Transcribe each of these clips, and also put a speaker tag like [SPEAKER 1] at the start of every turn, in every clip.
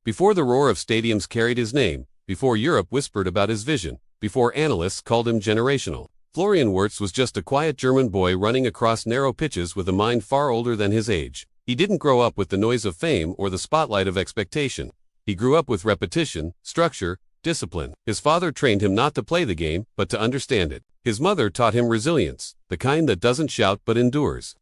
[SPEAKER 1] Before the roar of stadiums carried his name, before Europe whispered about his vision, before analysts called him generational, Florian Wirtz was just a quiet German boy running across narrow pitches with a mind far older than his age. He didn't grow up with the noise of fame or the spotlight of expectation. He grew up with repetition, structure, discipline. His father trained him not to play the game, but to understand it. His mother taught him resilience, the kind that doesn't shout but endures.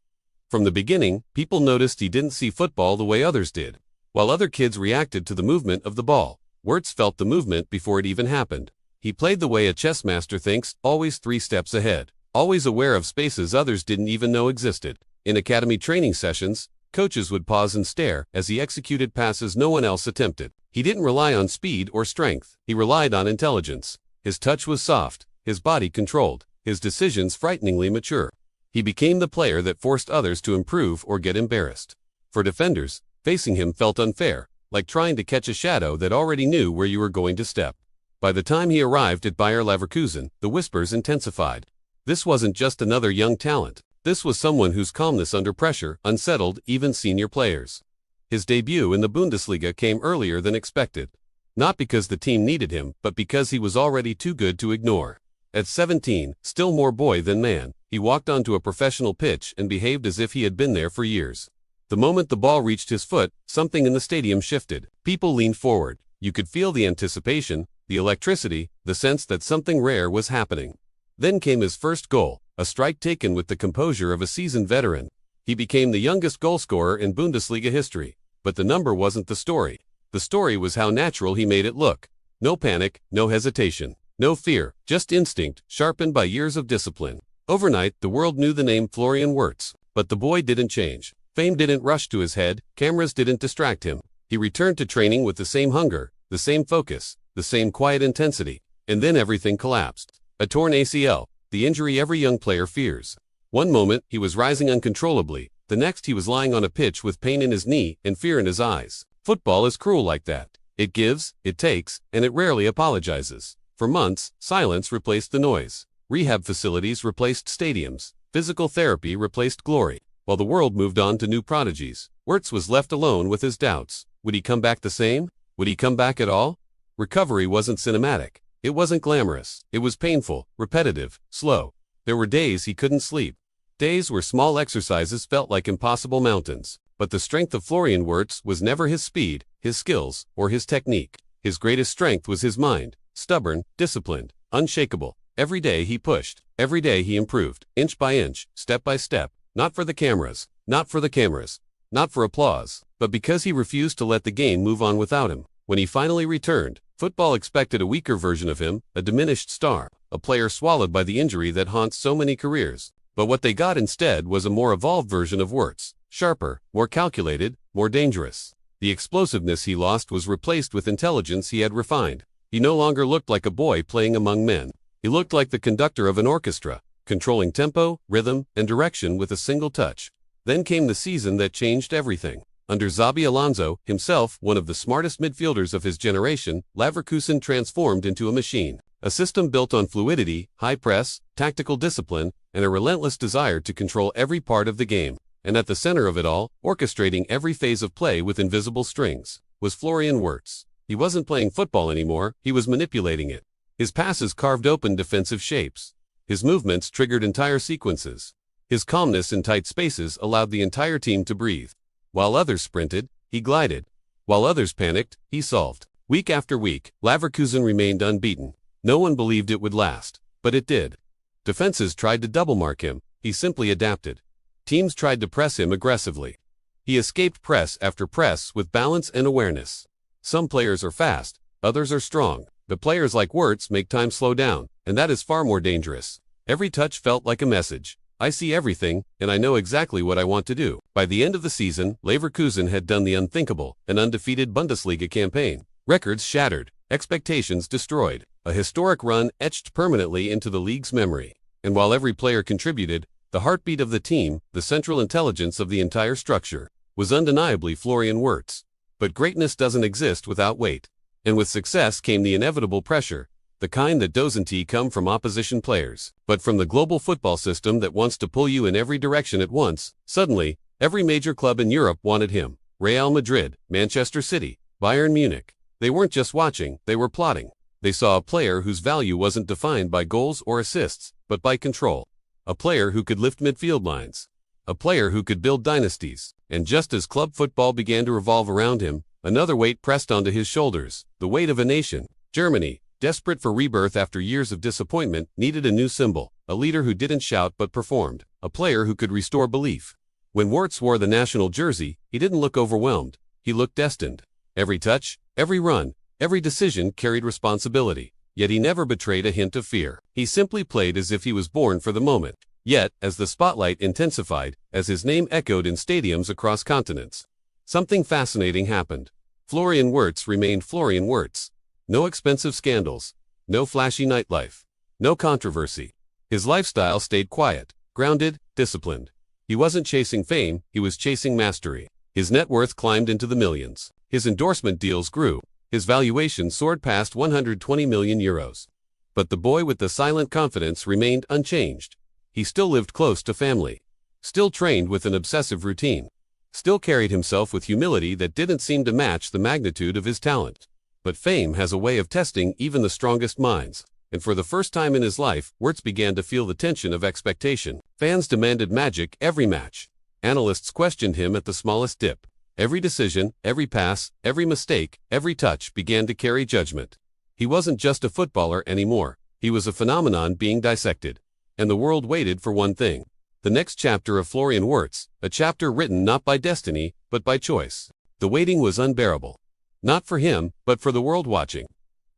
[SPEAKER 1] From the beginning, people noticed he didn't see football the way others did. While other kids reacted to the movement of the ball, Wirtz felt the movement before it even happened. He played the way a chess master thinks, always 3 steps ahead, always aware of spaces others didn't even know existed. In academy training sessions, coaches would pause and stare as he executed passes no one else attempted. He didn't rely on speed or strength, he relied on intelligence. His touch was soft, his body controlled, his decisions frighteningly mature. He became the player that forced others to improve or get embarrassed. For defenders, facing him felt unfair, like trying to catch a shadow that already knew where you were going to step. By the time he arrived at Bayer Leverkusen, the whispers intensified. This wasn't just another young talent. This was someone whose calmness under pressure unsettled even senior players. His debut in the Bundesliga came earlier than expected. Not because the team needed him, but because he was already too good to ignore. At 17, still more boy than man, he walked onto a professional pitch and behaved as if he had been there for years. The moment the ball reached his foot, something in the stadium shifted. People leaned forward. You could feel the anticipation, the electricity, the sense that something rare was happening. Then came his first goal, a strike taken with the composure of a seasoned veteran. He became the youngest goalscorer in Bundesliga history. But the number wasn't the story. The story was how natural he made it look. No panic, no hesitation, no fear, just instinct, sharpened by years of discipline. Overnight, the world knew the name Florian Wirtz. But the boy didn't change. Fame didn't rush to his head, cameras didn't distract him. He returned to training with the same hunger, the same focus, the same quiet intensity. And then everything collapsed. A torn ACL, the injury every young player fears. One moment, he was rising uncontrollably. The next, he was lying on a pitch with pain in his knee and fear in his eyes. Football is cruel like that. It gives, it takes, and it rarely apologizes. For months, silence replaced the noise. Rehab facilities replaced stadiums. Physical therapy replaced glory. While the world moved on to new prodigies, Wirtz was left alone with his doubts. Would he come back the same? Would he come back at all? Recovery wasn't cinematic. It wasn't glamorous. It was painful, repetitive, slow. There were days he couldn't sleep. Days where small exercises felt like impossible mountains. But the strength of Florian Wirtz was never his speed, his skills, or his technique. His greatest strength was his mind, stubborn, disciplined, unshakable. Every day he pushed. Every day he improved, inch by inch, step by step. Not for the cameras, not for applause, but because he refused to let the game move on without him. When he finally returned, football expected a weaker version of him, a diminished star, a player swallowed by the injury that haunts so many careers. But what they got instead was a more evolved version of Wirtz, sharper, more calculated, more dangerous. The explosiveness he lost was replaced with intelligence he had refined. He no longer looked like a boy playing among men. He looked like the conductor of an orchestra, controlling tempo, rhythm, and direction with a single touch. Then came the season that changed everything. Under Xabi Alonso, himself one of the smartest midfielders of his generation, Leverkusen transformed into a machine. A system built on fluidity, high press, tactical discipline, and a relentless desire to control every part of the game. And at the center of it all, orchestrating every phase of play with invisible strings, was Florian Wirtz. He wasn't playing football anymore, he was manipulating it. His passes carved open defensive shapes. His movements triggered entire sequences. His calmness in tight spaces allowed the entire team to breathe. While others sprinted, he glided. While others panicked, he solved. Week after week, Leverkusen remained unbeaten. No one believed it would last, but it did. Defenses tried to double-mark him, he simply adapted. Teams tried to press him aggressively. He escaped press after press with balance and awareness. Some players are fast, others are strong. But players like Wirtz make time slow down, and that is far more dangerous. Every touch felt like a message. I see everything, and I know exactly what I want to do. By the end of the season, Leverkusen had done the unthinkable, an undefeated Bundesliga campaign. Records shattered, expectations destroyed, a historic run etched permanently into the league's memory. And while every player contributed, the heartbeat of the team, the central intelligence of the entire structure, was undeniably Florian Wirtz. But greatness doesn't exist without weight. And with success came the inevitable pressure, the kind that doesn't come from opposition players, but from the global football system that wants to pull you in every direction at once. Suddenly, every major club in Europe wanted him. Real Madrid, Manchester City, Bayern Munich. They weren't just watching, they were plotting. They saw a player whose value wasn't defined by goals or assists, but by control. A player who could lift midfield lines. A player who could build dynasties. And just as club football began to revolve around him, another weight pressed onto his shoulders, the weight of a nation. Germany, desperate for rebirth after years of disappointment, needed a new symbol, a leader who didn't shout but performed, a player who could restore belief. When Wirtz wore the national jersey, he didn't look overwhelmed, he looked destined. Every touch, every run, every decision carried responsibility, yet he never betrayed a hint of fear. He simply played as if he was born for the moment. Yet, as the spotlight intensified, as his name echoed in stadiums across continents, something fascinating happened. Florian Wirtz remained Florian Wirtz. No expensive scandals, no flashy nightlife, no controversy. His lifestyle stayed quiet, grounded, disciplined. He wasn't chasing fame, he was chasing mastery. His net worth climbed into the millions. His endorsement deals grew. His valuation soared past 120 million euros. But the boy with the silent confidence remained unchanged. He still lived close to family. Still trained with an obsessive routine. Still carried himself with humility that didn't seem to match the magnitude of his talent. But fame has a way of testing even the strongest minds. And for the first time in his life, Wirtz began to feel the tension of expectation. Fans demanded magic every match. Analysts questioned him at the smallest dip. Every decision, every pass, every mistake, every touch began to carry judgment. He wasn't just a footballer anymore. He was a phenomenon being dissected. And the world waited for one thing. The next chapter of Florian Wirtz, a chapter written not by destiny, but by choice. The waiting was unbearable. Not for him, but for the world watching.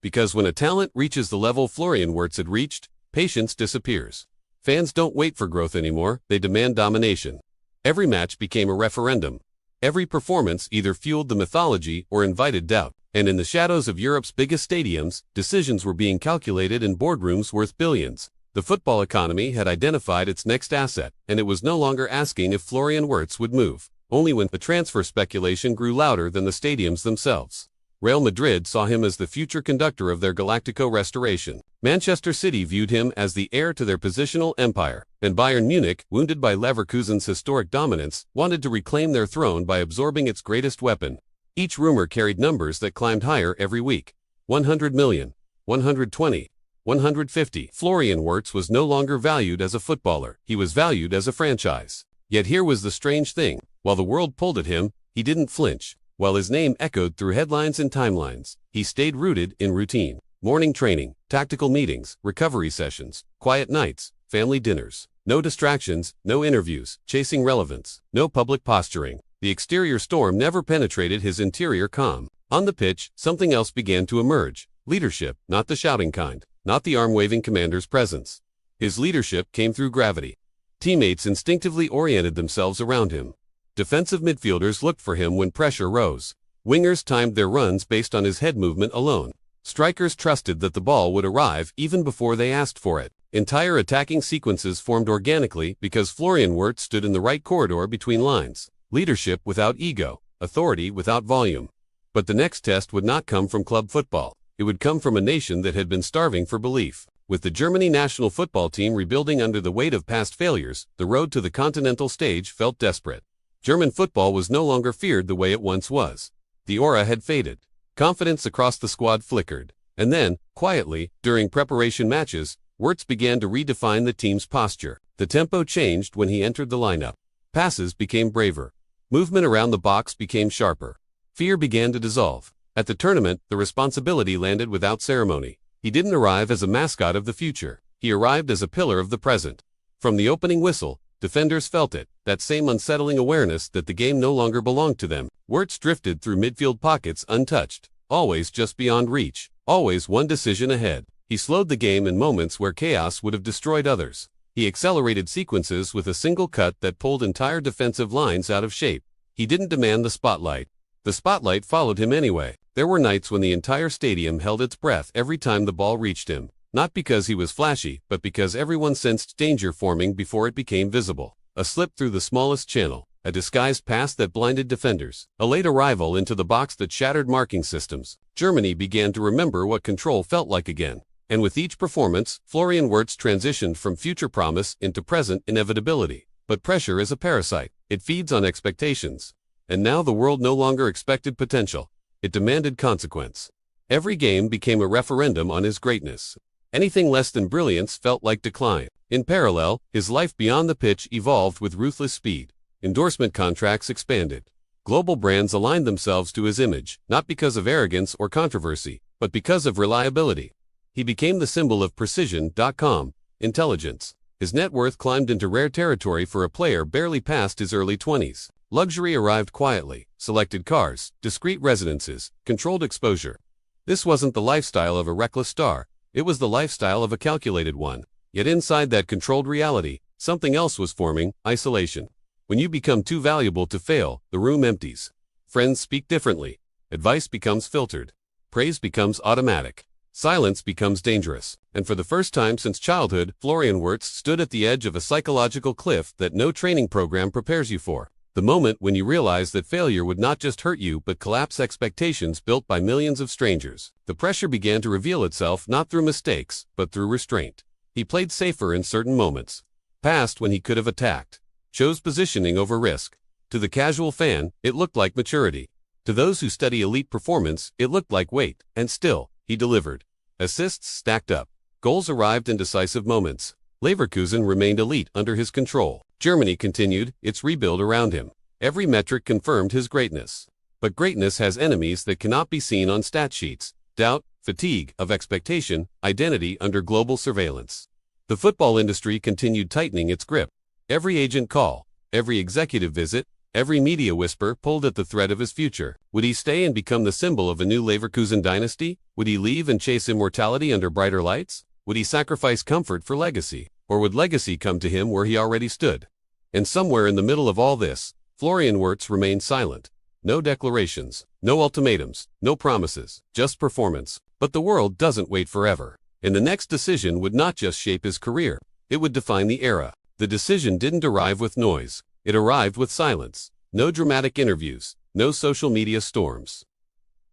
[SPEAKER 1] Because when a talent reaches the level Florian Wirtz had reached, patience disappears. Fans don't wait for growth anymore, they demand domination. Every match became a referendum. Every performance either fueled the mythology or invited doubt. And in the shadows of Europe's biggest stadiums, decisions were being calculated in boardrooms worth billions. The football economy had identified its next asset, and it was no longer asking if Florian Wirtz would move, only when the transfer speculation grew louder than the stadiums themselves. Real Madrid saw him as the future conductor of their Galactico restoration. Manchester City viewed him as the heir to their positional empire, and Bayern Munich, wounded by Leverkusen's historic dominance, wanted to reclaim their throne by absorbing its greatest weapon. Each rumor carried numbers that climbed higher every week. 100 million, 120, 150. Florian Wirtz was no longer valued as a footballer, he was valued as a franchise. Yet here was the strange thing, while the world pulled at him, he didn't flinch. While his name echoed through headlines and timelines, he stayed rooted in routine. Morning training, tactical meetings, recovery sessions, quiet nights, family dinners. No distractions, no interviews, chasing relevance, no public posturing. The exterior storm never penetrated his interior calm. On the pitch, something else began to emerge. Leadership, not the shouting kind. Not the arm-waving commander's presence. His leadership came through gravity. Teammates instinctively oriented themselves around him. Defensive midfielders looked for him when pressure rose. Wingers timed their runs based on his head movement alone. Strikers trusted that the ball would arrive even before they asked for it. Entire attacking sequences formed organically because Florian Wirtz stood in the right corridor between lines. Leadership without ego, authority without volume. But the next test would not come from club football. It would come from a nation that had been starving for belief. With the Germany national football team rebuilding under the weight of past failures, the road to the continental stage felt desperate. German football was no longer feared the way it once was. The aura had faded. Confidence across the squad flickered. And then, quietly, during preparation matches, Wirtz began to redefine the team's posture. The tempo changed when he entered the lineup. Passes became braver. Movement around the box became sharper. Fear began to dissolve. At the tournament, the responsibility landed without ceremony. He didn't arrive as a mascot of the future. He arrived as a pillar of the present. From the opening whistle, defenders felt it, that same unsettling awareness that the game no longer belonged to them. Wirtz drifted through midfield pockets untouched, always just beyond reach, always one decision ahead. He slowed the game in moments where chaos would have destroyed others. He accelerated sequences with a single cut that pulled entire defensive lines out of shape. He didn't demand the spotlight. The spotlight followed him anyway. There were nights when the entire stadium held its breath every time the ball reached him, not because he was flashy, but because everyone sensed danger forming before it became visible. A slip through the smallest channel, a disguised pass that blinded defenders, a late arrival into the box that shattered marking systems. Germany began to remember what control felt like again. And with each performance, Florian Wirtz transitioned from future promise into present inevitability. But pressure is a parasite. It feeds on expectations. And now the world no longer expected potential. It demanded consequence. Every game became a referendum on his greatness. Anything less than brilliance felt like decline. In parallel, his life beyond the pitch evolved with ruthless speed. Endorsement contracts expanded. Global brands aligned themselves to his image, not because of arrogance or controversy, but because of reliability. He became the symbol of precision.com, intelligence. His net worth climbed into rare territory for a player barely past his early 20s. Luxury arrived quietly, selected cars, discreet residences, controlled exposure. This wasn't the lifestyle of a reckless star, it was the lifestyle of a calculated one. Yet inside that controlled reality, something else was forming: isolation. When you become too valuable to fail, the room empties. Friends speak differently. Advice becomes filtered. Praise becomes automatic. Silence becomes dangerous. And for the first time since childhood, Florian Wirtz stood at the edge of a psychological cliff that no training program prepares you for. The moment when you realize that failure would not just hurt you but collapse expectations built by millions of strangers. The pressure began to reveal itself not through mistakes, but through restraint. He played safer in certain moments. Passed when he could have attacked. Chose positioning over risk. To the casual fan, it looked like maturity. To those who study elite performance, it looked like weight. And still, he delivered. Assists stacked up. Goals arrived in decisive moments. Leverkusen remained elite under his control. Germany continued its rebuild around him. Every metric confirmed his greatness. But greatness has enemies that cannot be seen on stat sheets: doubt, fatigue of expectation, identity under global surveillance. The football industry continued tightening its grip. Every agent call, every executive visit, every media whisper pulled at the thread of his future. Would he stay and become the symbol of a new Leverkusen dynasty? Would he leave and chase immortality under brighter lights? Would he sacrifice comfort for legacy? Or would legacy come to him where he already stood? And somewhere in the middle of all this, Florian Wirtz remained silent. No declarations, no ultimatums, no promises, just performance. But the world doesn't wait forever. And the next decision would not just shape his career, it would define the era. The decision didn't arrive with noise, it arrived with silence. No dramatic interviews, no social media storms.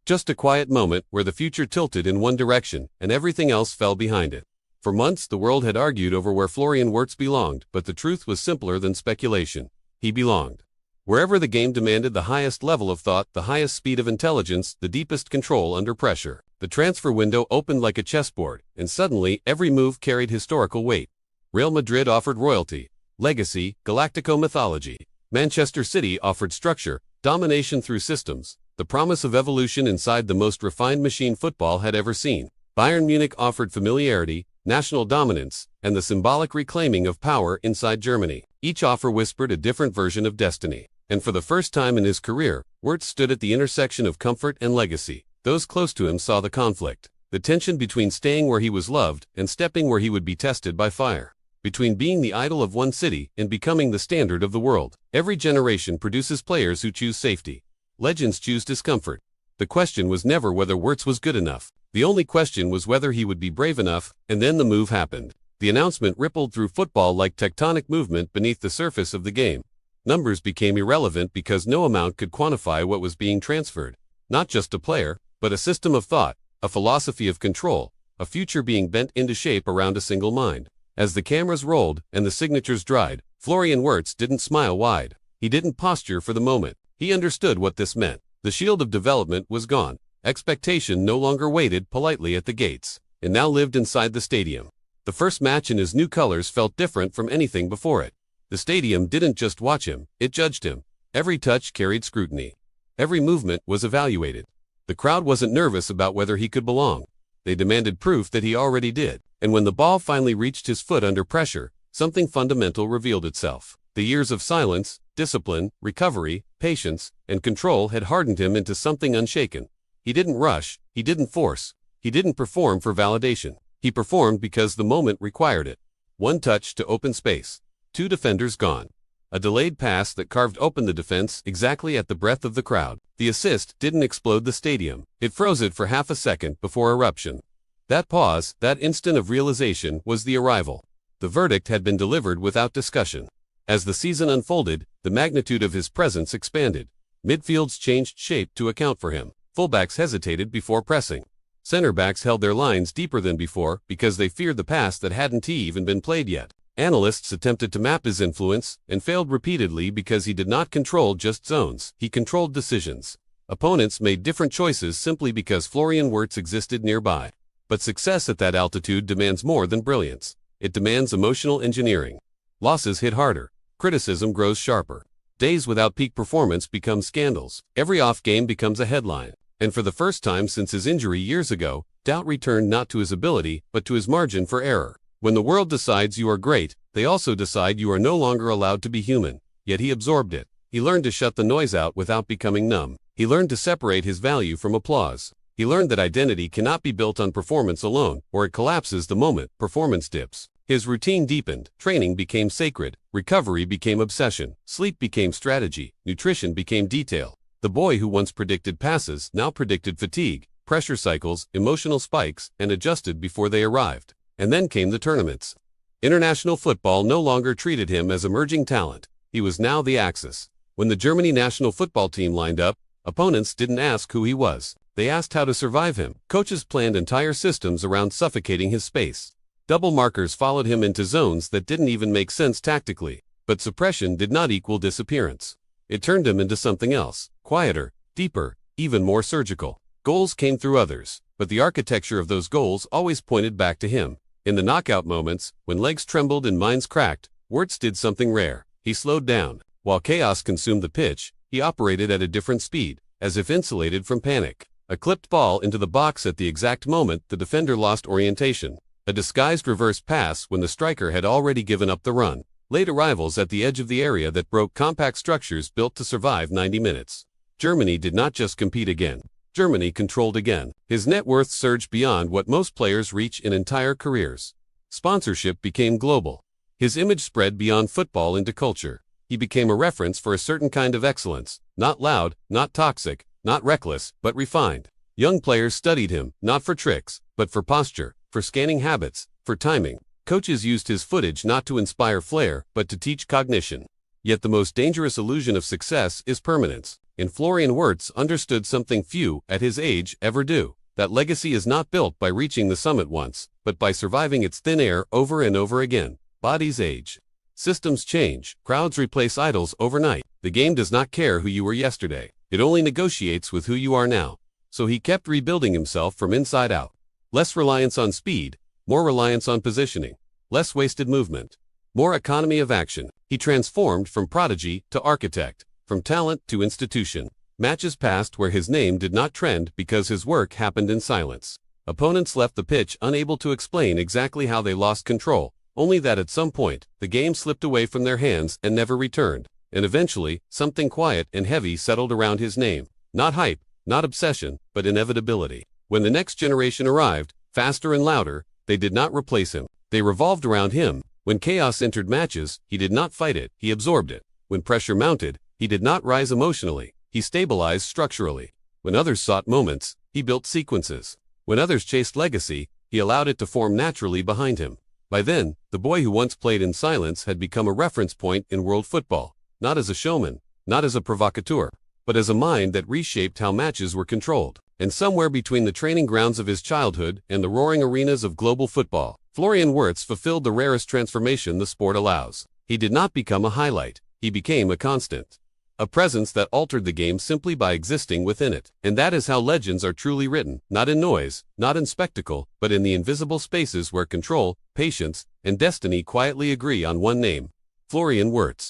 [SPEAKER 1] Just a quiet moment where the future tilted in one direction and everything else fell behind it. For months the world had argued over where Florian Wirtz belonged, but the truth was simpler than speculation. He belonged wherever the game demanded the highest level of thought, the highest speed of intelligence, the deepest control under pressure. The transfer window opened like a chessboard, and suddenly every move carried historical weight. Real Madrid offered royalty, legacy, Galactico mythology. Manchester City offered structure, domination through systems, the promise of evolution inside the most refined machine football had ever seen. Bayern Munich offered familiarity, national dominance, and the symbolic reclaiming of power inside Germany. Each offer whispered a different version of destiny. And for the first time in his career, Wirtz stood at the intersection of comfort and legacy. Those close to him saw the conflict, the tension between staying where he was loved and stepping where he would be tested by fire. Between being the idol of one city and becoming the standard of the world. Every generation produces players who choose safety. Legends choose discomfort. The question was never whether Wirtz was good enough. The only question was whether he would be brave enough, and then the move happened. The announcement rippled through football like tectonic movement beneath the surface of the game. Numbers became irrelevant because no amount could quantify what was being transferred. Not just a player, but a system of thought, a philosophy of control, a future being bent into shape around a single mind. As the cameras rolled and the signatures dried, Florian Wirtz didn't smile wide. He didn't posture for the moment. He understood what this meant. The shield of development was gone. Expectation no longer waited politely at the gates. It now lived inside the stadium. The first match in his new colors felt different from anything before it. The stadium didn't just watch him, it judged him. Every touch carried scrutiny. Every movement was evaluated. The crowd wasn't nervous about whether he could belong. They demanded proof that he already did. And when the ball finally reached his foot under pressure, something fundamental revealed itself. The years of silence, discipline, recovery, patience, and control had hardened him into something unshaken. He didn't rush, he didn't force, he didn't perform for validation. He performed because the moment required it. One touch to open space. Two defenders gone. A delayed pass that carved open the defense exactly at the breath of the crowd. The assist didn't explode the stadium. It froze it for half a second before eruption. That pause, that instant of realization, was the arrival. The verdict had been delivered without discussion. As the season unfolded, the magnitude of his presence expanded. Midfields changed shape to account for him. Fullbacks hesitated before pressing. Center backs held their lines deeper than before because they feared the pass that hadn't even been played yet. Analysts attempted to map his influence and failed repeatedly because he did not control just zones, he controlled decisions. Opponents made different choices simply because Florian Wirtz existed nearby. But success at that altitude demands more than brilliance. It demands emotional engineering. Losses hit harder. Criticism grows sharper. Days without peak performance become scandals. Every off game becomes a headline. And for the first time since his injury years ago, doubt returned not to his ability, but to his margin for error. When the world decides you are great, they also decide you are no longer allowed to be human. Yet he absorbed it. He learned to shut the noise out without becoming numb. He learned to separate his value from applause. He learned that identity cannot be built on performance alone, or it collapses the moment performance dips. His routine deepened, training became sacred, recovery became obsession, sleep became strategy, nutrition became detail. The boy who once predicted passes now predicted fatigue, pressure cycles, emotional spikes, and adjusted before they arrived. And then came the tournaments. International football no longer treated him as emerging talent. He was now the axis. When the Germany national football team lined up, opponents didn't ask who he was. They asked how to survive him. Coaches planned entire systems around suffocating his space. Double markers followed him into zones that didn't even make sense tactically. But suppression did not equal disappearance. It turned him into something else, quieter, deeper, even more surgical. Goals came through others, but the architecture of those goals always pointed back to him. In the knockout moments, when legs trembled and minds cracked, Wirtz did something rare. He slowed down. While chaos consumed the pitch, he operated at a different speed, as if insulated from panic. A clipped ball into the box at the exact moment the defender lost orientation. A disguised reverse pass when the striker had already given up the run. Late arrivals at the edge of the area that broke compact structures built to survive 90 minutes. Germany did not just compete again. Germany controlled again. His net worth surged beyond what most players reach in entire careers. Sponsorship became global. His image spread beyond football into culture. He became a reference for a certain kind of excellence, not loud, not toxic, not reckless, but refined. Young players studied him, not for tricks, but for posture, for scanning habits, for timing. Coaches used his footage not to inspire flair, but to teach cognition. Yet the most dangerous illusion of success is permanence. And Florian Wirtz understood something few, at his age, ever do. That legacy is not built by reaching the summit once, but by surviving its thin air over and over again. Bodies age. Systems change. Crowds replace idols overnight. The game does not care who you were yesterday. It only negotiates with who you are now. So he kept rebuilding himself from inside out. Less reliance on speed, more reliance on positioning. Less wasted movement, more economy of action. He transformed from prodigy to architect, from talent to institution. Matches passed where his name did not trend because his work happened in silence. Opponents left the pitch unable to explain exactly how they lost control, only that at some point, the game slipped away from their hands and never returned. And eventually, something quiet and heavy settled around his name. Not hype, not obsession, but inevitability. When the next generation arrived, faster and louder, they did not replace him. They revolved around him. When chaos entered matches, he did not fight it, he absorbed it. When pressure mounted, he did not rise emotionally, he stabilized structurally. When others sought moments, he built sequences. When others chased legacy, he allowed it to form naturally behind him. By then, the boy who once played in silence had become a reference point in world football, not as a showman, not as a provocateur, but as a mind that reshaped how matches were controlled. And somewhere between the training grounds of his childhood and the roaring arenas of global football, Florian Wirtz fulfilled the rarest transformation the sport allows. He did not become a highlight, he became a constant. A presence that altered the game simply by existing within it. And that is how legends are truly written, not in noise, not in spectacle, but in the invisible spaces where control, patience, and destiny quietly agree on one name: Florian Wirtz.